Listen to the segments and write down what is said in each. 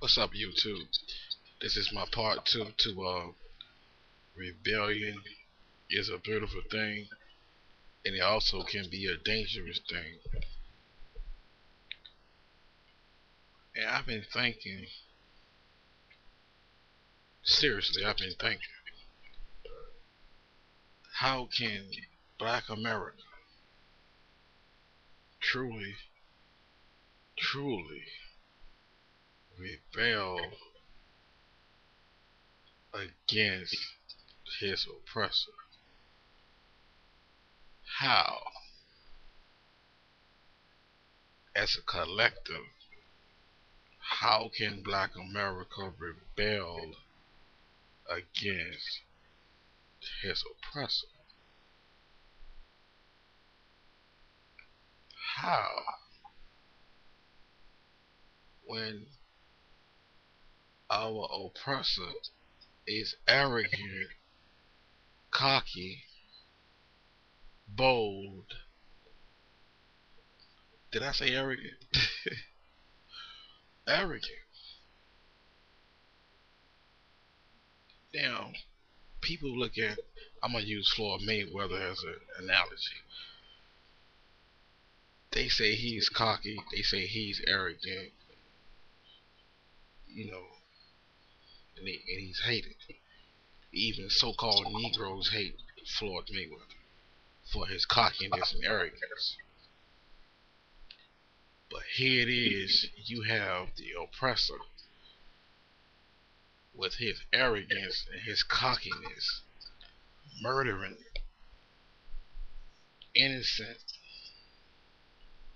What's up, YouTube? This is my part two to rebellion is a beautiful thing, and it also can be a dangerous thing. And I've been thinking, seriously, I've been thinking, how can Black America truly, truly rebel against his oppressor? How, as a collective, how can Black America rebel against his oppressor? How, when our oppressor is arrogant, cocky, bold. Did I say arrogant? Arrogant. Now, people look at, I'm going to use Floyd Mayweather as an analogy. They say he's cocky, they say he's arrogant, you know, and he's hated. Even so called Negroes hate Floyd Mayweather for his cockiness and arrogance. But here it is, you have the oppressor with his arrogance and his cockiness murdering innocent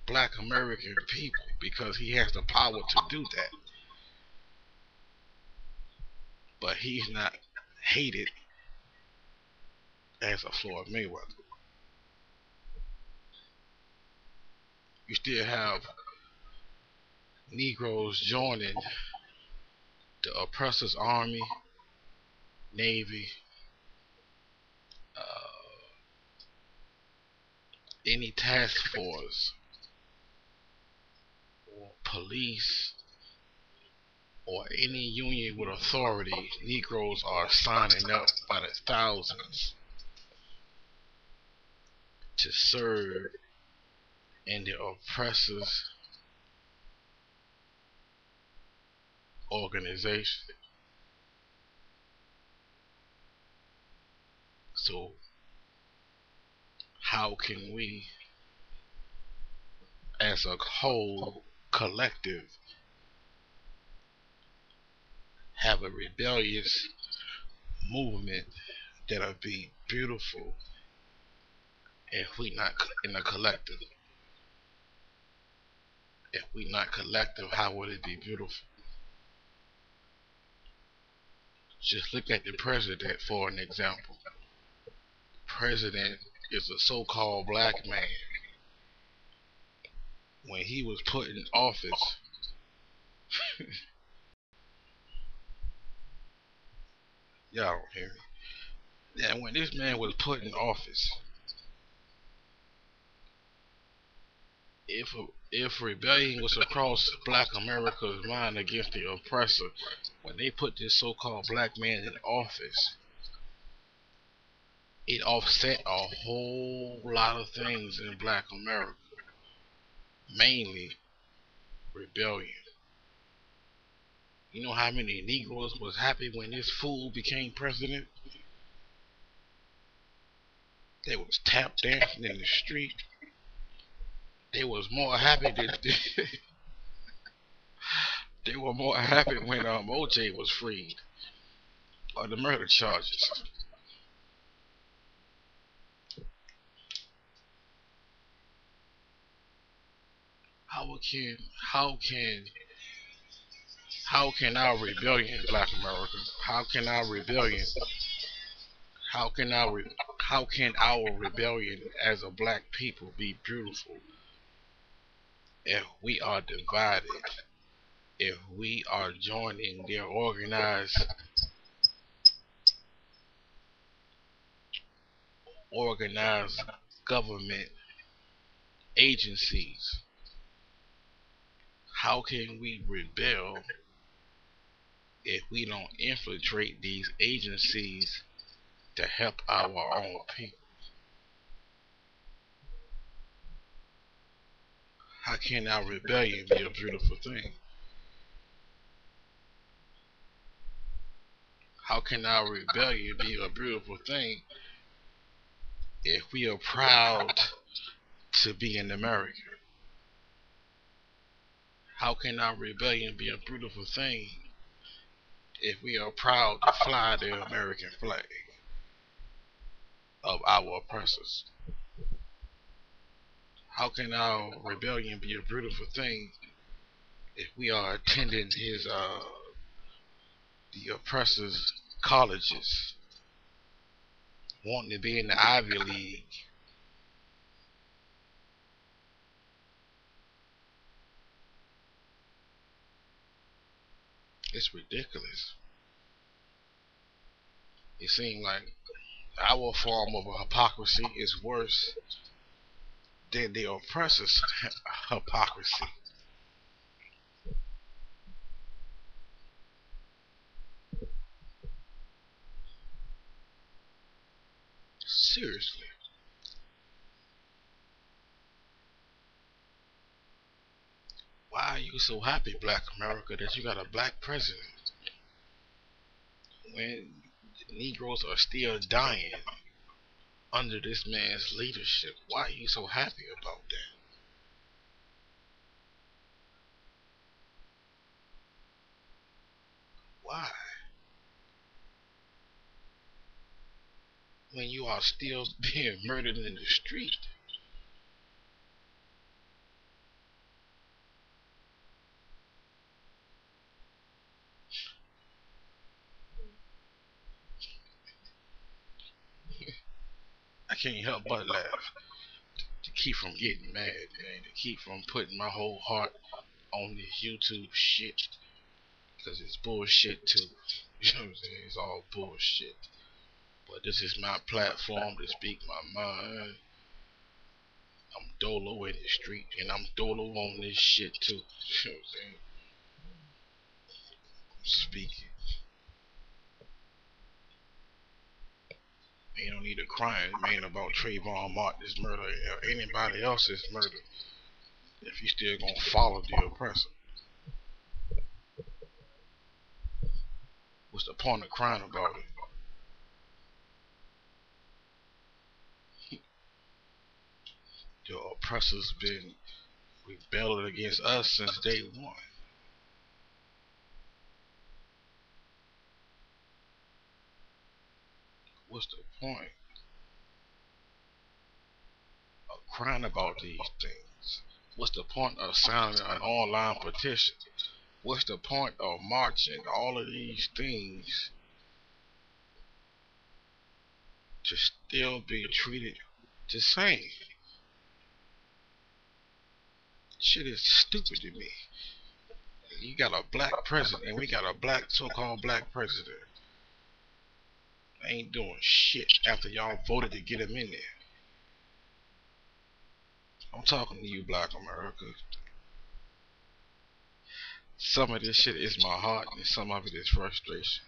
Black American people because he has the power to do that. But he's not hated as a Floyd Mayweather. You still have Negroes joining the oppressor's army, navy, uh, any task force, or police, or any union with authority. Negroes are signing up by the thousands to serve in the oppressor's organization. So how can we, as a whole collective, have a rebellious movement that'll be beautiful if we not in a collective? If we not collective, how would it be beautiful? Just look at the president for an example. President is a so-called black man. When he was put in office, y'all don't hear me. And when this man was put in office, if if rebellion was across Black America's mind against the oppressor, when they put this so-called black man in office, it offset a whole lot of things in Black America, mainly rebellion. You know how many Negroes was happy when this fool became president? They was tap dancing in the street. They was more happy than they were more happy when OJ was freed on the murder charges. How can how can how can our rebellion, Black America? How can our how can our rebellion as a black people be beautiful if we are divided? If we are joining their organized government agencies, how can we rebel if we don't infiltrate these agencies to help our own people? How can our rebellion be a beautiful thing? How can our rebellion be a beautiful thing if we are proud to be an American? How can our rebellion be a beautiful thing if we are proud to fly the American flag of our oppressors? How can our rebellion be a beautiful thing if we are attending his the oppressors' colleges, wanting to be in the Ivy League? It's ridiculous. It seems like our form of hypocrisy is worse than the oppressors' hypocrisy. Seriously. Why are you so happy, Black America, that you got a black president when Negroes are still dying under this man's leadership? Why are you so happy about that? Why? When you are still being murdered in the street. I can't help but laugh to keep from getting mad and to keep from putting my whole heart on this YouTube shit because it's bullshit too. You know what I'm saying? It's all bullshit. But this is my platform to speak my mind. I'm dolo in the street and I'm dolo on this shit too. You know what I'm saying? I'm speaking. Ain't no need to crying, man, about Trayvon Martin's murder or anybody else's murder if you still gonna follow the oppressor. What's the point of crying about it? The oppressor's been rebelling against us since day one. What's the point of crying about these things? What's the point of signing an online petition? What's the point of marching all of these things to still be treated the same? Shit is stupid to me. You got a black president, and we got a black, so-called black president. Ain't doing shit after y'all voted to get him in there. I'm talking to you, Black America. Some of this shit is my heart, and some of it is frustration.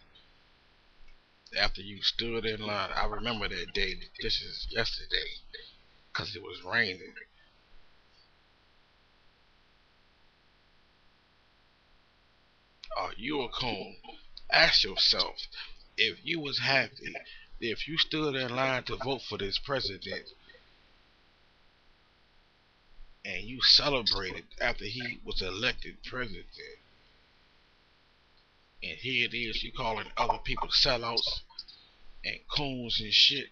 After you stood in line, I remember that day. This is yesterday, cause it was raining. Are you a coon? Ask yourself if you was happy, if you stood in line to vote for this president and you celebrated after he was elected president, and here it is, you calling other people sellouts and coons and shit.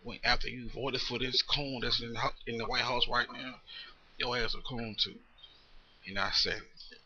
When after you voted for this coon that's in the White House right now, your ass a coon too. And I said it.